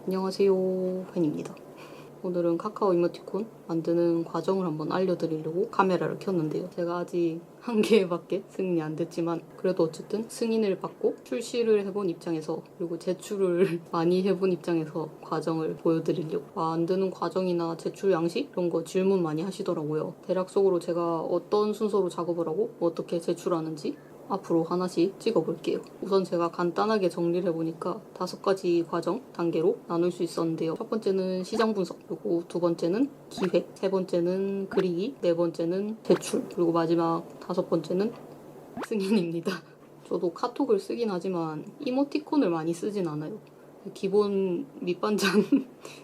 안녕하세요, 팬입니다. 오늘은 카카오 이모티콘 만드는 과정을 한번 알려드리려고 카메라를 켰는데요. 제가 아직 한 개밖에 승인이 안 됐지만 그래도 어쨌든 승인을 받고 출시를 해본 입장에서, 그리고 제출을 많이 해본 입장에서 과정을 보여드리려고. 만드는 과정이나 제출 양식 이런 거 질문 많이 하시더라고요. 대략적으로 제가 어떤 순서로 작업을 하고 어떻게 제출하는지 앞으로 하나씩 찍어볼게요. 우선 제가 간단하게 정리를 해보니까 5가지 과정 단계로 나눌 수 있었는데요. 첫 번째는 시장 분석, 그리고 두 번째는 기획, 세 번째는 그리기, 네 번째는 제출, 그리고 마지막 5번째는 승인입니다. 저도 카톡을 쓰긴 하지만 이모티콘을 많이 쓰진 않아요. 기본 밑반찬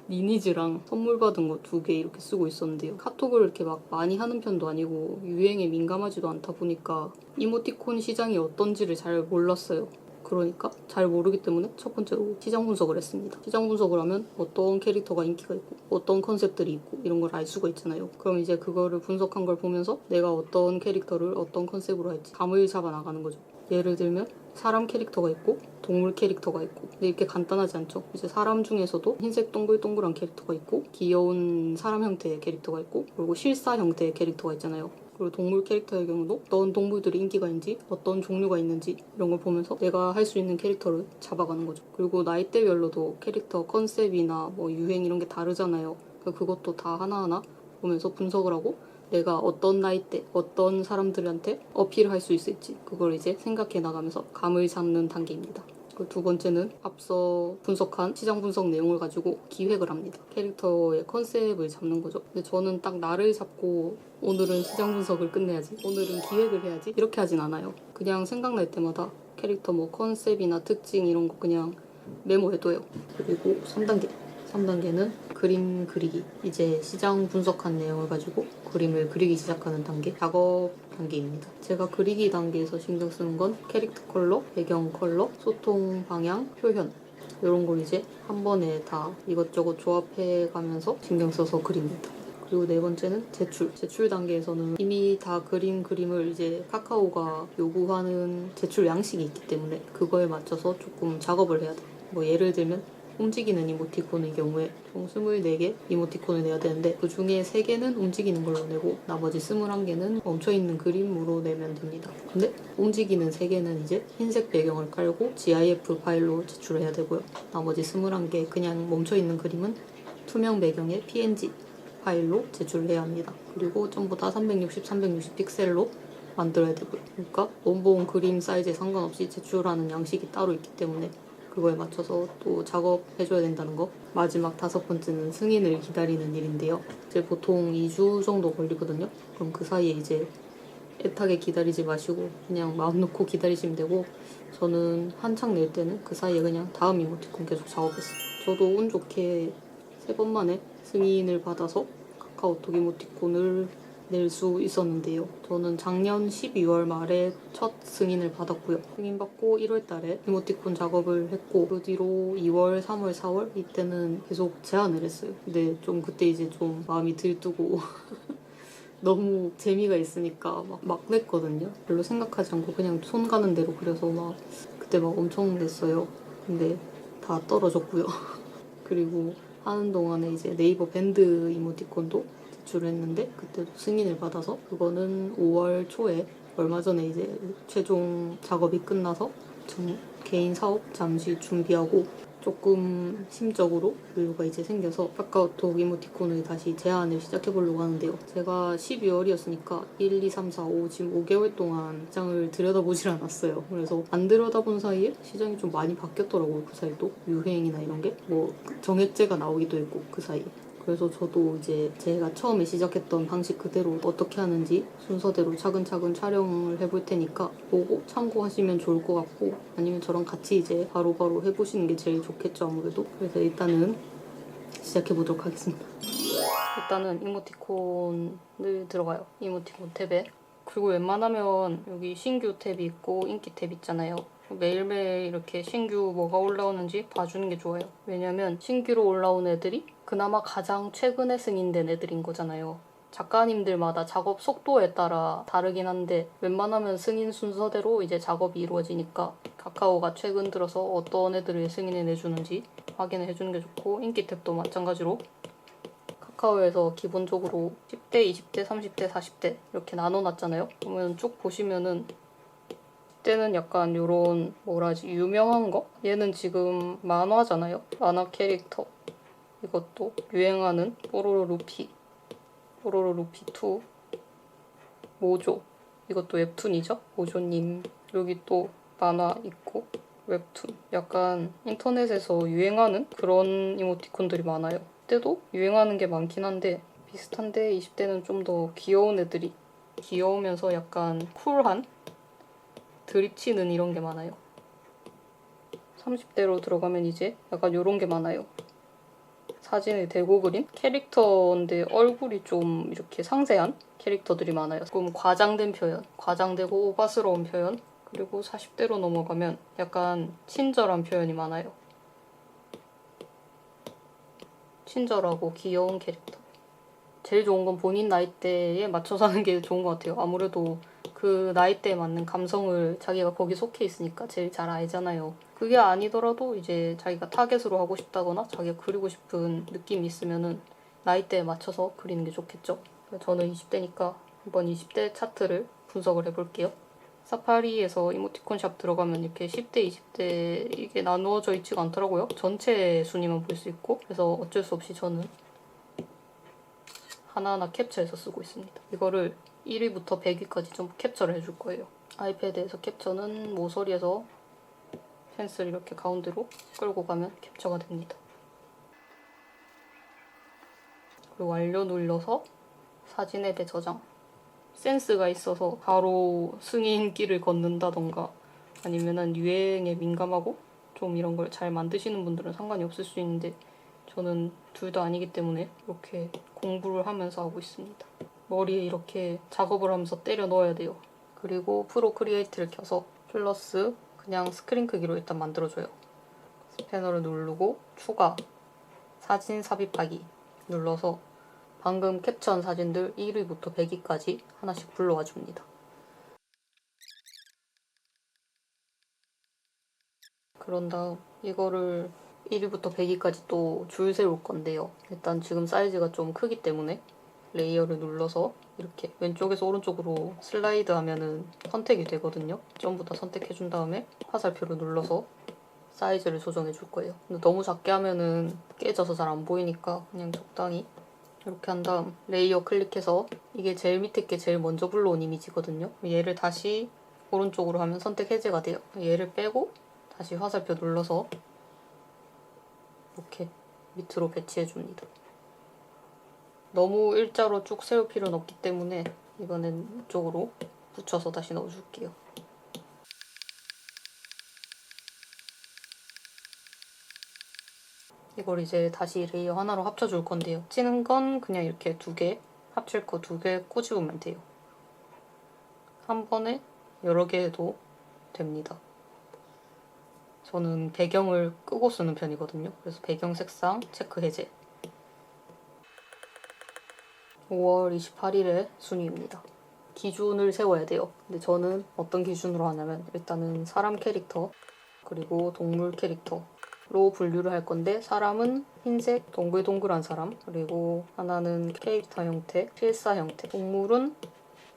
니니즈랑 선물 받은 거 2개 이렇게 쓰고 있었는데요. 카톡을 이렇게 막 많이 하는 편도 아니고 유행에 민감하지도 않다 보니까 이모티콘 시장이 어떤지를 잘 몰랐어요. 그러니까 잘 모르기 때문에 첫 번째로 시장 분석을 했습니다. 시장 분석을 하면 어떤 캐릭터가 인기가 있고 어떤 컨셉들이 있고 이런 걸 알 수가 있잖아요. 그럼 이제 그거를 분석한 걸 보면서 내가 어떤 캐릭터를 어떤 컨셉으로 할지 감을 잡아 나가는 거죠. 예를 들면 사람 캐릭터가 있고 동물 캐릭터가 있고, 근데 이렇게 간단하지 않죠. 이제 사람 중에서도 흰색 동글동글한 캐릭터가 있고 귀여운 사람 형태의 캐릭터가 있고, 그리고 실사 형태의 캐릭터가 있잖아요. 그리고 동물 캐릭터의 경우도 어떤 동물들이 인기가 있는지 어떤 종류가 있는지 이런 걸 보면서 내가 할 수 있는 캐릭터를 잡아가는 거죠. 그리고 나이대별로도 캐릭터 컨셉이나 뭐 유행 이런 게 다르잖아요. 그것도 다 하나하나 보면서 분석을 하고 내가 어떤 나이대, 어떤 사람들한테 어필을 할 수 있을지 그걸 이제 생각해 나가면서 감을 잡는 단계입니다. 그 두 번째는 앞서 분석한 시장 분석 내용을 가지고 기획을 합니다. 캐릭터의 컨셉을 잡는 거죠. 근데 저는 딱 날을 잡고 오늘은 시장 분석을 끝내야지, 오늘은 기획을 해야지 이렇게 하진 않아요. 그냥 생각날 때마다 캐릭터 뭐 컨셉이나 특징 이런 거 그냥 메모해둬요. 그리고 3단계는 그림 그리기. 이제 시장 분석한 내용을 가지고 그림을 그리기 시작하는 단계, 작업 단계입니다. 제가 그리기 단계에서 신경 쓰는 건 캐릭터 컬러, 배경 컬러, 소통 방향, 표현 이런 걸 이제 한 번에 다 이것저것 조합해 가면서 신경 써서 그립니다. 그리고 네 번째는 제출 단계에서는 이미 다 그린 그림을 이제 카카오가 요구하는 제출 양식이 있기 때문에 그거에 맞춰서 조금 작업을 해야 돼요. 뭐 예를 들면 움직이는 이모티콘의 경우에 총 24개 이모티콘을 내야 되는데 그 중에 3개는 움직이는 걸로 내고 나머지 21개는 멈춰있는 그림으로 내면 됩니다. 근데 움직이는 3개는 이제 흰색 배경을 깔고 GIF 파일로 제출해야 되고요. 나머지 21개 그냥 멈춰있는 그림은 투명 배경의 PNG 파일로 제출해야 합니다. 그리고 전부 다 360 픽셀로 만들어야 되고요. 그러니까 원본 그림 사이즈에 상관없이 제출하는 양식이 따로 있기 때문에 그거에 맞춰서 또 작업해줘야 된다는 거. 마지막 5번째는 승인을 기다리는 일인데요. 이제 보통 2주 정도 걸리거든요. 그럼 그 사이에 이제 애타게 기다리지 마시고 그냥 마음 놓고 기다리시면 되고, 저는 한창 낼 때는 그 사이에 그냥 다음 이모티콘 계속 작업했어요. 저도 운 좋게 3번 만에 승인을 받아서 카카오톡 이모티콘을 낼 수 있었는데요. 저는 작년 12월 말에 첫 승인을 받았고요. 승인받고 1월 달에 이모티콘 작업을 했고, 그 뒤로 2월, 3월, 4월 이때는 계속 제안을 했어요. 근데 좀 그때 이제 좀 마음이 들뜨고 너무 재미가 있으니까 막 냈거든요. 별로 생각하지 않고 그냥 손 가는 대로 그려서 그때 엄청 냈어요. 근데 다 떨어졌고요. 그리고 하는 동안에 이제 네이버 밴드 이모티콘도 제출을 했는데 그때도 승인을 받아서 그거는 5월 초에 얼마 전에 이제 최종 작업이 끝나서 개인 사업 잠시 준비하고 조금 심적으로 여유가 이제 생겨서 카카오톡 이모티콘을 다시 제안을 시작해보려고 하는데요. 제가 12월이었으니까 1, 2, 3, 4, 5 지금 5개월 동안 시장을 들여다보질 않았어요. 그래서 안 들여다본 사이에 시장이 좀 많이 바뀌었더라고요. 그 사이도 유행이나 이런 게 정액제가 나오기도 했고 그 사이에. 그래서 저도 이제 제가 처음에 시작했던 방식 그대로 어떻게 하는지 순서대로 차근차근 촬영을 해볼 테니까 보고 참고하시면 좋을 것 같고, 아니면 저랑 같이 이제 바로바로 해보시는 게 제일 좋겠죠, 아무래도. 그래서 일단은 시작해보도록 하겠습니다. 일단은 이모티콘을 들어가요. 이모티콘 탭에. 그리고 웬만하면 여기 신규 탭이 있고 인기 탭 있잖아요. 매일매일 이렇게 신규 뭐가 올라오는지 봐주는 게 좋아요. 왜냐면 신규로 올라온 애들이 그나마 가장 최근에 승인된 애들인 거잖아요. 작가님들마다 작업 속도에 따라 다르긴 한데 웬만하면 승인 순서대로 이제 작업이 이루어지니까 카카오가 최근 들어서 어떤 애들을 승인해 내주는지 확인을 해주는 게 좋고, 인기 탭도 마찬가지로 카카오에서 기본적으로 10대, 20대, 30대, 40대 이렇게 나눠놨잖아요. 그러면 쭉 보시면은 10대는 약간 요런 뭐라지 유명한 거? 얘는 지금 만화잖아요. 만화 캐릭터. 이것도 유행하는 뽀로로 루피, 뽀로로 루피 2, 모조. 이것도 웹툰이죠. 모조님. 여기 또 만화 있고 웹툰. 약간 인터넷에서 유행하는 그런 이모티콘들이 많아요. 그때도 유행하는 게 많긴 한데 비슷한데 20대는 좀 더 귀여운 애들이, 귀여우면서 약간 쿨한 드립치는 이런 게 많아요. 30대로 들어가면 이제 약간 요런 게 많아요. 사진을 대고 그린 캐릭터인데 얼굴이 좀 이렇게 상세한 캐릭터들이 많아요. 조금 과장된 표현, 과장되고 오바스러운 표현, 그리고 40대로 넘어가면 약간 친절한 표현이 많아요. 친절하고 귀여운 캐릭터. 제일 좋은 건 본인 나이대에 맞춰서 하는 게 좋은 것 같아요. 아무래도 그 나이대에 맞는 감성을 자기가 거기 속해 있으니까 제일 잘 알잖아요. 그게 아니더라도 이제 자기가 타겟으로 하고 싶다거나 자기가 그리고 싶은 느낌이 있으면은 나이대에 맞춰서 그리는 게 좋겠죠. 저는 20대니까 한번 20대 차트를 분석을 해볼게요. 사파리에서 이모티콘 샵 들어가면 이렇게 10대, 20대 이게 나누어져 있지가 않더라고요. 전체 순위만 볼 수 있고. 그래서 어쩔 수 없이 저는 하나하나 캡처해서 쓰고 있습니다. 이거를 1위부터 100위까지 좀 캡처를 해줄 거예요. 아이패드에서 캡처는 모서리에서 펜슬 이렇게 가운데로 끌고 가면 캡처가 됩니다. 그리고 완료 눌러서 사진에 대저장. 센스가 있어서 바로 승인기를 걷는다던가 아니면은 유행에 민감하고 좀 이런 걸 잘 만드시는 분들은 상관이 없을 수 있는데 저는 둘 다 아니기 때문에 이렇게 공부를 하면서 하고 있습니다. 머리에 이렇게 작업을 하면서 때려 넣어야 돼요. 그리고 프로크리에이트를 켜서 플러스 그냥 스크린 크기로 일단 만들어줘요. 스패너를 누르고 추가, 사진 삽입하기 눌러서 방금 캡처한 사진들 1위부터 100위까지 하나씩 불러와 줍니다. 그런 다음 이거를 1위부터 100위까지 또 줄 세울 건데요. 일단 지금 사이즈가 좀 크기 때문에 레이어를 눌러서 이렇게 왼쪽에서 오른쪽으로 슬라이드 하면은 선택이 되거든요. 전부 다 선택해준 다음에 화살표를 눌러서 사이즈를 조정해 줄 거예요. 근데 너무 작게 하면은 깨져서 잘 안 보이니까 그냥 적당히 이렇게 한 다음 레이어 클릭해서 이게 제일 밑에 게 제일 먼저 불러온 이미지거든요. 얘를 다시 오른쪽으로 하면 선택 해제가 돼요. 얘를 빼고 다시 화살표 눌러서 이렇게 밑으로 배치해 줍니다. 너무 일자로 쭉 세울 필요는 없기 때문에 이번엔 이쪽으로 붙여서 다시 넣어줄게요. 이걸 이제 다시 레이어 하나로 합쳐줄 건데요. 찌는 건 그냥 이렇게 두 개, 합칠 거 두 개 꼬집으면 돼요. 한 번에 여러 개 해도 됩니다. 저는 배경을 끄고 쓰는 편이거든요. 그래서 배경 색상 체크 해제. 5월 28일의 순위입니다. 기준을 세워야 돼요. 근데 저는 어떤 기준으로 하냐면 일단은 사람 캐릭터 그리고 동물 캐릭터로 분류를 할 건데 사람은 흰색 동글동글한 사람 그리고 하나는 캐릭터 형태, 필사 형태 동물은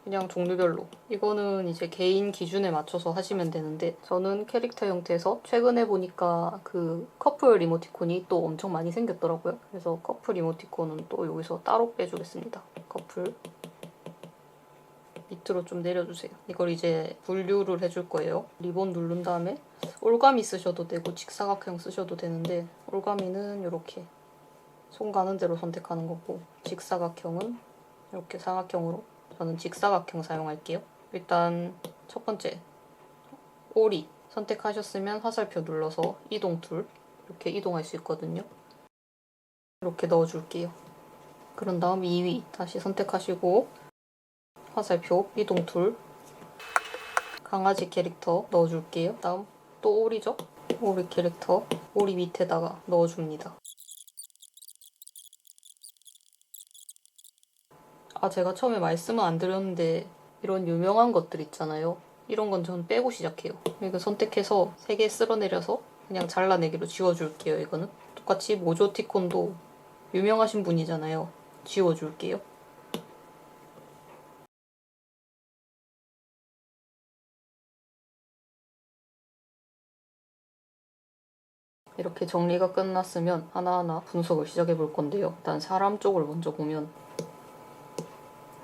그냥 종류별로 이거는 이제 개인 기준에 맞춰서 하시면 되는데 저는 캐릭터 형태에서 최근에 보니까 그 커플 이모티콘이 또 엄청 많이 생겼더라고요. 그래서 커플 이모티콘은 또 여기서 따로 빼주겠습니다. 커플 밑으로 좀 내려주세요. 이걸 이제 분류를 해줄 거예요. 리본 누른 다음에 올가미 쓰셔도 되고 직사각형 쓰셔도 되는데 올가미는 이렇게 손 가는 대로 선택하는 거고 직사각형은 이렇게 사각형으로 저는 직사각형 사용할게요. 일단 첫 번째 오리 선택하셨으면 화살표 눌러서 이동 툴 이렇게 이동할 수 있거든요. 이렇게 넣어줄게요. 그런 다음 2위 다시 선택하시고 화살표 이동 툴 강아지 캐릭터 넣어줄게요. 다음 또 오리죠? 오리 캐릭터 오리 밑에다가 넣어줍니다. 제가 처음에 말씀은 안 드렸는데 이런 유명한 것들 있잖아요. 이런 건 전 빼고 시작해요. 이거 선택해서 3개 쓸어내려서 그냥 잘라내기로 지워줄게요. 이거는 똑같이 모조티콘도 유명하신 분이잖아요. 지워줄게요. 이렇게 정리가 끝났으면 하나하나 분석을 시작해 볼 건데요. 일단 사람 쪽을 먼저 보면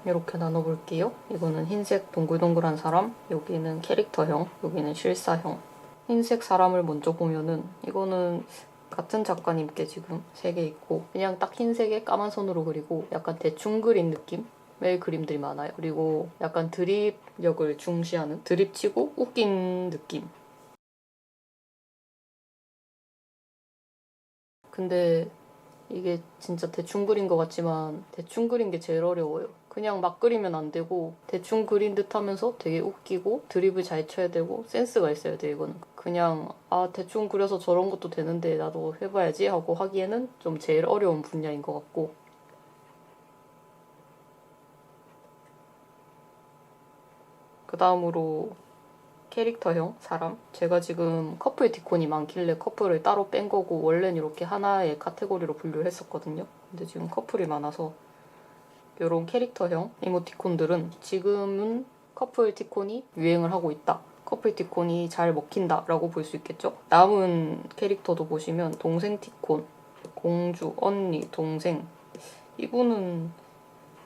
이렇게 나눠볼게요. 이거는 흰색 동글동글한 사람, 여기는 캐릭터형, 여기는 실사형. 흰색 사람을 먼저 보면은 이거는 같은 작가님께 지금 3개 있고 그냥 딱 흰색에 까만 선으로 그리고 약간 대충 그린 느낌의 그림들이 많아요. 그리고 약간 드립력을 중시하는 드립치고 웃긴 느낌. 근데 이게 진짜 대충 그린 것 같지만 대충 그린 게 제일 어려워요. 그냥 막 그리면 안 되고 대충 그린 듯 하면서 되게 웃기고 드립을 잘 쳐야 되고 센스가 있어야 돼요, 이거는. 그냥 대충 그려서 저런 것도 되는데 나도 해봐야지 하고 하기에는 좀 제일 어려운 분야인 것 같고. 그 다음으로 캐릭터형 사람. 제가 지금 커플 디콘이 많길래 커플을 따로 뺀 거고 원래는 이렇게 하나의 카테고리로 분류를 했었거든요. 근데 지금 커플이 많아서 이런 캐릭터형 이모티콘들은 지금은 커플 티콘이 유행을 하고 있다. 커플 티콘이 잘 먹힌다 라고 볼 수 있겠죠. 남은 캐릭터도 보시면 동생 티콘, 공주, 언니, 동생. 이분은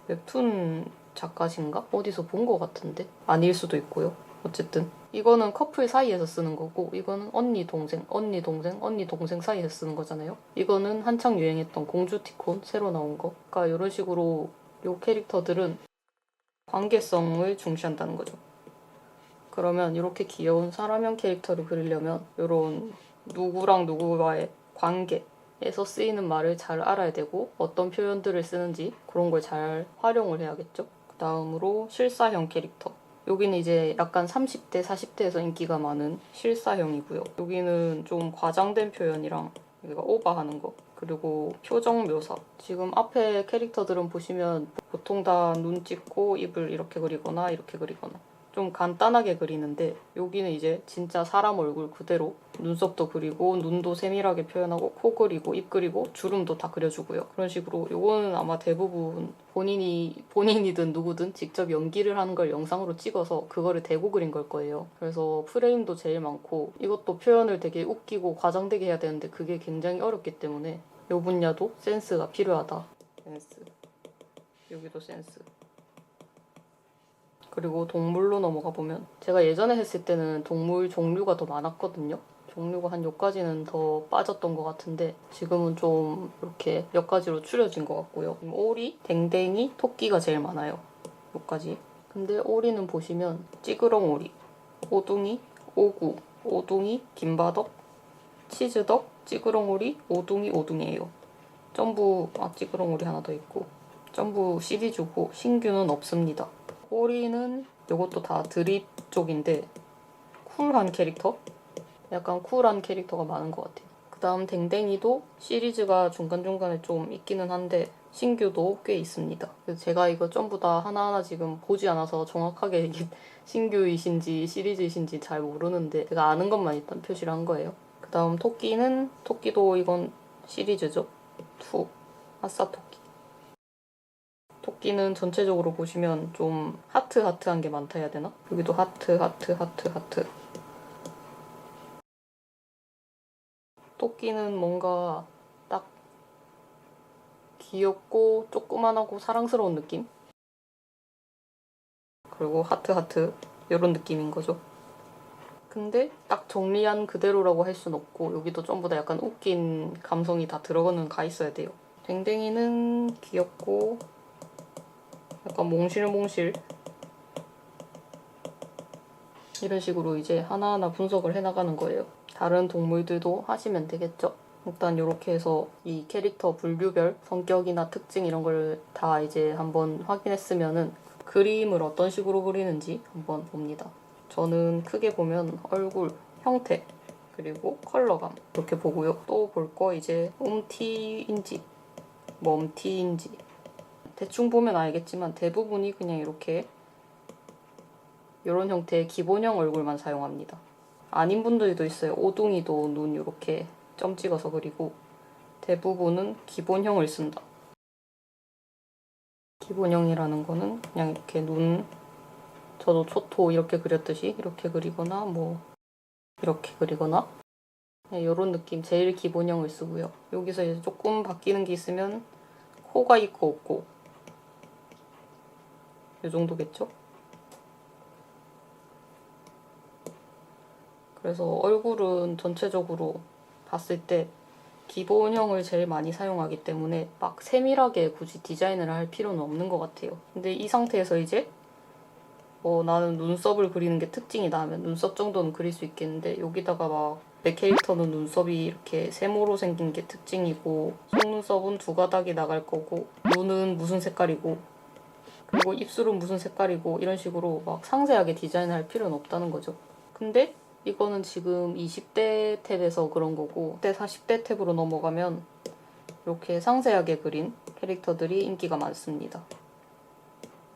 웹툰 작가신가? 어디서 본 것 같은데? 아닐 수도 있고요. 어쨌든 이거는 커플 사이에서 쓰는 거고 이거는 언니, 동생, 언니, 동생, 언니, 동생 사이에서 쓰는 거잖아요. 이거는 한창 유행했던 공주 티콘 새로 나온 거. 그러니까 이런 식으로 요 캐릭터들은 관계성을 중시한다는 거죠. 그러면 이렇게 귀여운 사람형 캐릭터를 그리려면 이런 누구랑 누구와의 관계에서 쓰이는 말을 잘 알아야 되고 어떤 표현들을 쓰는지 그런 걸 잘 활용을 해야겠죠. 그 다음으로 실사형 캐릭터. 여기는 이제 약간 30대, 40대에서 인기가 많은 실사형이고요. 여기는 좀 과장된 표현이랑 여기가 오버하는 거 그리고 표정 묘사. 지금 앞에 캐릭터들은 보시면 보통 다 눈 찍고 입을 이렇게 그리거나 이렇게 그리거나 좀 간단하게 그리는데 여기는 이제 진짜 사람 얼굴 그대로 눈썹도 그리고 눈도 세밀하게 표현하고 코 그리고 입 그리고 주름도 다 그려주고요. 그런 식으로 요거는 아마 대부분 본인이든 누구든 직접 연기를 하는 걸 영상으로 찍어서 그거를 대고 그린 걸 거예요. 그래서 프레임도 제일 많고 이것도 표현을 되게 웃기고 과장되게 해야 되는데 그게 굉장히 어렵기 때문에 요 분야도 센스가 필요하다. 센스. 여기도 센스. 그리고 동물로 넘어가 보면 제가 예전에 했을 때는 동물 종류가 더 많았거든요. 종류가 한 몇 가지는 더 빠졌던 것 같은데 지금은 좀 이렇게 몇 가지로 줄여진 것 같고요. 오리, 댕댕이, 토끼가 제일 많아요. 몇 가지. 근데 오리는 보시면 찌그렁 오리, 오둥이, 오구, 오둥이, 김바덕, 치즈덕, 찌그렁 오리, 오둥이, 오둥이에요. 점부 찌그렁 오리 하나 더 있고 점부 시리즈고 신규는 없습니다. 오리는 이것도 다 드립 쪽인데 쿨한 캐릭터? 약간 쿨한 캐릭터가 많은 것 같아요. 그 다음 댕댕이도 시리즈가 중간중간에 좀 있기는 한데 신규도 꽤 있습니다. 그래서 제가 이거 전부 다 하나하나 지금 보지 않아서 정확하게 이게 신규이신지 시리즈이신지 잘 모르는데 제가 아는 것만 일단 표시를 한 거예요. 그 다음 토끼도 이건 시리즈죠. 2 아싸 토끼. 토끼는 전체적으로 보시면 좀 하트한 게 많다 해야 되나? 여기도 하트. 토끼는 뭔가 딱 귀엽고 조그만하고 사랑스러운 느낌? 그리고 하트 이런 느낌인 거죠. 근데 딱 정리한 그대로라고 할 순 없고 여기도 전부 다 약간 웃긴 감성이 다 들어가는 가 있어야 돼요. 댕댕이는 귀엽고 약간 몽실몽실 이런 식으로 이제 하나하나 분석을 해나가는 거예요. 다른 동물들도 하시면 되겠죠? 일단 이렇게 해서 이 캐릭터 분류별 성격이나 특징 이런 걸 다 이제 한번 확인했으면은 그림을 어떤 식으로 그리는지 한번 봅니다. 저는 크게 보면 얼굴, 형태, 그리고 컬러감 이렇게 보고요. 또 볼 거 이제 움티인지 멈티인지 대충 보면 알겠지만 대부분이 그냥 이렇게 이런 형태의 기본형 얼굴만 사용합니다. 아닌 분들도 있어요. 오둥이도 눈 이렇게 점 찍어서 그리고 대부분은 기본형을 쓴다. 기본형이라는 거는 그냥 이렇게 눈, 저도 초토 이렇게 그렸듯이 이렇게 그리거나 뭐 이렇게 그리거나 이런 느낌 제일 기본형을 쓰고요. 여기서 이제 조금 바뀌는 게 있으면 코가 있고 없고 이 정도겠죠? 그래서 얼굴은 전체적으로 봤을 때 기본형을 제일 많이 사용하기 때문에 막 세밀하게 굳이 디자인을 할 필요는 없는 것 같아요. 근데 이 상태에서 이제 나는 눈썹을 그리는 게 특징이다 하면 눈썹 정도는 그릴 수 있겠는데 여기다가 막 내 캐릭터는 눈썹이 이렇게 세모로 생긴 게 특징이고 속눈썹은 두 가닥이 나갈 거고 눈은 무슨 색깔이고 그리고 입술은 무슨 색깔이고 이런 식으로 막 상세하게 디자인을 할 필요는 없다는 거죠. 근데 이거는 지금 20대 탭에서 그런 거고 30대, 40대 탭으로 넘어가면 이렇게 상세하게 그린 캐릭터들이 인기가 많습니다.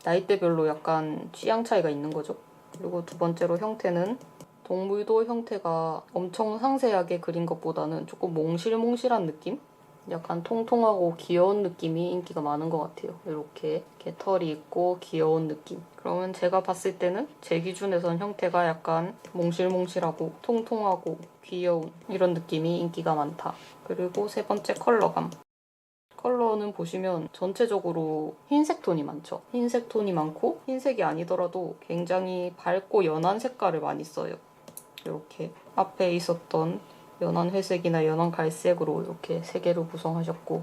나이대별로 약간 취향 차이가 있는 거죠. 그리고 두 번째로 형태는 동물도 형태가 엄청 상세하게 그린 것보다는 조금 몽실몽실한 느낌? 약간 통통하고 귀여운 느낌이 인기가 많은 것 같아요. 이렇게 털이 있고 귀여운 느낌. 그러면 제가 봤을 때는 제 기준에선 형태가 약간 몽실몽실하고 통통하고 귀여운 이런 느낌이 인기가 많다. 그리고 세 번째 컬러감. 컬러는 보시면 전체적으로 흰색 톤이 많죠. 흰색 톤이 많고 흰색이 아니더라도 굉장히 밝고 연한 색깔을 많이 써요. 이렇게 앞에 있었던 연한 회색이나 연한 갈색으로 이렇게 세 개로 구성하셨고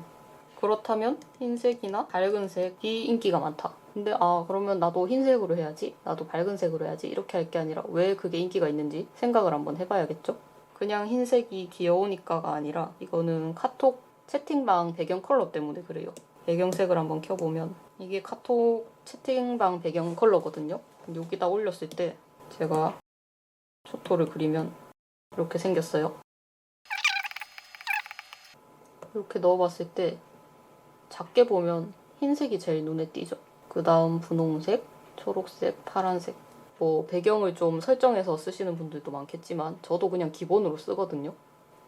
그렇다면 흰색이나 밝은 색이 인기가 많다. 근데 그러면 나도 흰색으로 해야지 나도 밝은 색으로 해야지 이렇게 할 게 아니라 왜 그게 인기가 있는지 생각을 한번 해봐야겠죠? 그냥 흰색이 귀여우니까가 아니라 이거는 카톡 채팅방 배경 컬러 때문에 그래요. 배경색을 한번 켜보면 이게 카톡 채팅방 배경 컬러거든요. 여기다 올렸을 때 제가 초토를 그리면 이렇게 생겼어요. 이렇게 넣어봤을 때 작게 보면 흰색이 제일 눈에 띄죠. 그 다음 분홍색, 초록색, 파란색. 배경을 좀 설정해서 쓰시는 분들도 많겠지만 저도 그냥 기본으로 쓰거든요.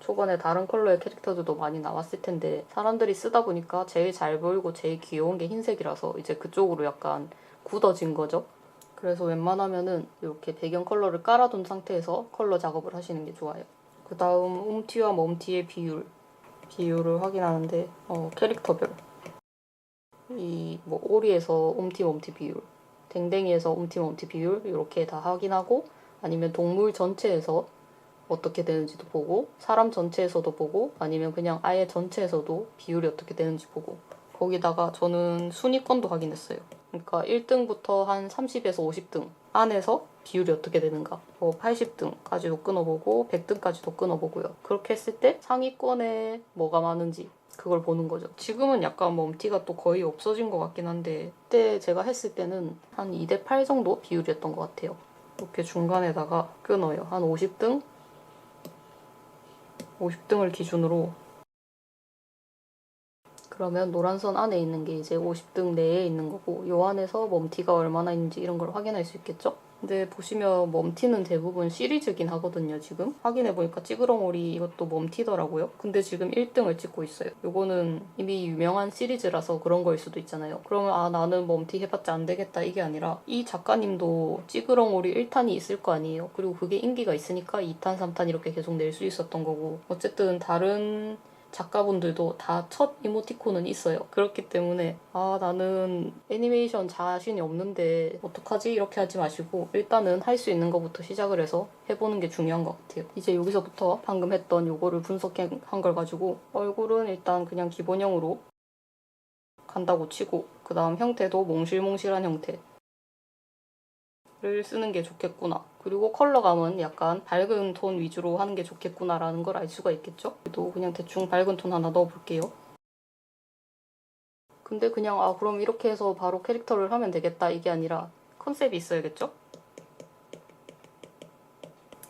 초반에 다른 컬러의 캐릭터들도 많이 나왔을 텐데 사람들이 쓰다 보니까 제일 잘 보이고 제일 귀여운 게 흰색이라서 이제 그쪽으로 약간 굳어진 거죠. 그래서 웬만하면은 이렇게 배경 컬러를 깔아둔 상태에서 컬러 작업을 하시는 게 좋아요. 그 다음 움티와 멈티의 비율을 확인하는데 캐릭터별 오리에서 움티 멈티 비율, 댕댕이에서 움티 멈티 비율 이렇게 다 확인하고 아니면 동물 전체에서 어떻게 되는지도 보고 사람 전체에서도 보고 아니면 그냥 아예 전체에서도 비율이 어떻게 되는지 보고 거기다가 저는 순위권도 확인했어요. 그러니까 1등부터 한 30에서 50등 안에서 비율이 어떻게 되는가 80등까지도 끊어보고 100등까지도 끊어보고요. 그렇게 했을 때 상위권에 뭐가 많은지 그걸 보는 거죠. 지금은 약간 멈티가 또 거의 없어진 것 같긴 한데 그때 제가 했을 때는 한 2대8 정도 비율이었던 것 같아요. 이렇게 중간에다가 끊어요. 한 50등을 기준으로 그러면 노란 선 안에 있는 게 이제 50등 내에 있는 거고 요 안에서 멈티가 얼마나 있는지 이런 걸 확인할 수 있겠죠? 근데 보시면 멈티는 대부분 시리즈긴 하거든요, 지금. 확인해보니까 찌그렁오리 이것도 멈티더라고요. 근데 지금 1등을 찍고 있어요. 요거는 이미 유명한 시리즈라서 그런 거일 수도 있잖아요. 그러면 나는 멈티 해봤자 안 되겠다 이게 아니라 이 작가님도 찌그렁오리 1탄이 있을 거 아니에요. 그리고 그게 인기가 있으니까 2탄, 3탄 이렇게 계속 낼 수 있었던 거고 어쨌든 다른 작가분들도 다 첫 이모티콘은 있어요. 그렇기 때문에 나는 애니메이션 자신이 없는데 어떡하지? 이렇게 하지 마시고 일단은 할 수 있는 것부터 시작을 해서 해보는 게 중요한 것 같아요. 이제 여기서부터 방금 했던 요거를 분석한 걸 가지고 얼굴은 일단 그냥 기본형으로 간다고 치고 그 다음 형태도 몽실몽실한 형태 를 쓰는 게 좋겠구나. 그리고 컬러감은 약간 밝은 톤 위주로 하는 게 좋겠구나라는 걸 알 수가 있겠죠? 그래도 그냥 대충 밝은 톤 하나 넣어볼게요. 근데 그냥 그럼 이렇게 해서 바로 캐릭터를 하면 되겠다 이게 아니라 컨셉이 있어야겠죠?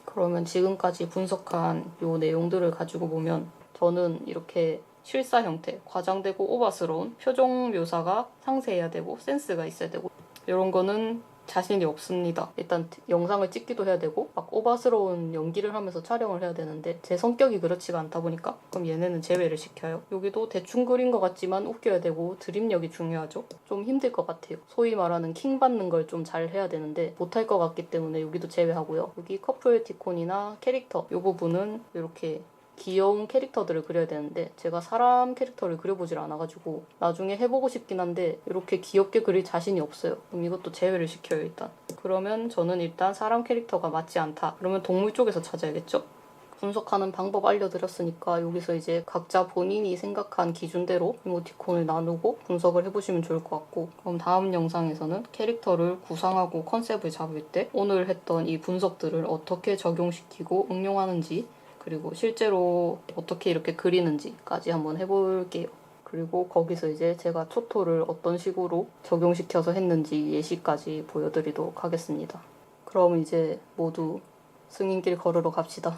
그러면 지금까지 분석한 요 내용들을 가지고 보면 저는 이렇게 실사 형태, 과장되고 오버스러운 표정 묘사가 상세해야 되고 센스가 있어야 되고 이런 거는 자신이 없습니다. 일단 영상을 찍기도 해야 되고 막 오버스러운 연기를 하면서 촬영을 해야 되는데 제 성격이 그렇지가 않다 보니까 그럼 얘네는 제외를 시켜요. 여기도 대충 그린 것 같지만 웃겨야 되고 드립력이 중요하죠. 좀 힘들 것 같아요. 소위 말하는 킹 받는 걸 좀 잘 해야 되는데 못할 것 같기 때문에 여기도 제외하고요. 여기 커플 티콘이나 캐릭터 이 부분은 이렇게 귀여운 캐릭터들을 그려야 되는데 제가 사람 캐릭터를 그려보질 않아가지고 나중에 해보고 싶긴 한데 이렇게 귀엽게 그릴 자신이 없어요. 그럼 이것도 제외를 시켜요 일단. 그러면 저는 일단 사람 캐릭터가 맞지 않다. 그러면 동물 쪽에서 찾아야겠죠? 분석하는 방법 알려드렸으니까 여기서 이제 각자 본인이 생각한 기준대로 이모티콘을 나누고 분석을 해보시면 좋을 것 같고 그럼 다음 영상에서는 캐릭터를 구상하고 컨셉을 잡을 때 오늘 했던 이 분석들을 어떻게 적용시키고 응용하는지 그리고 실제로 어떻게 이렇게 그리는지까지 한번 해볼게요. 그리고 거기서 이제 제가 초토를 어떤 식으로 적용시켜서 했는지 예시까지 보여드리도록 하겠습니다. 그럼 이제 모두 승인길 걸으러 갑시다.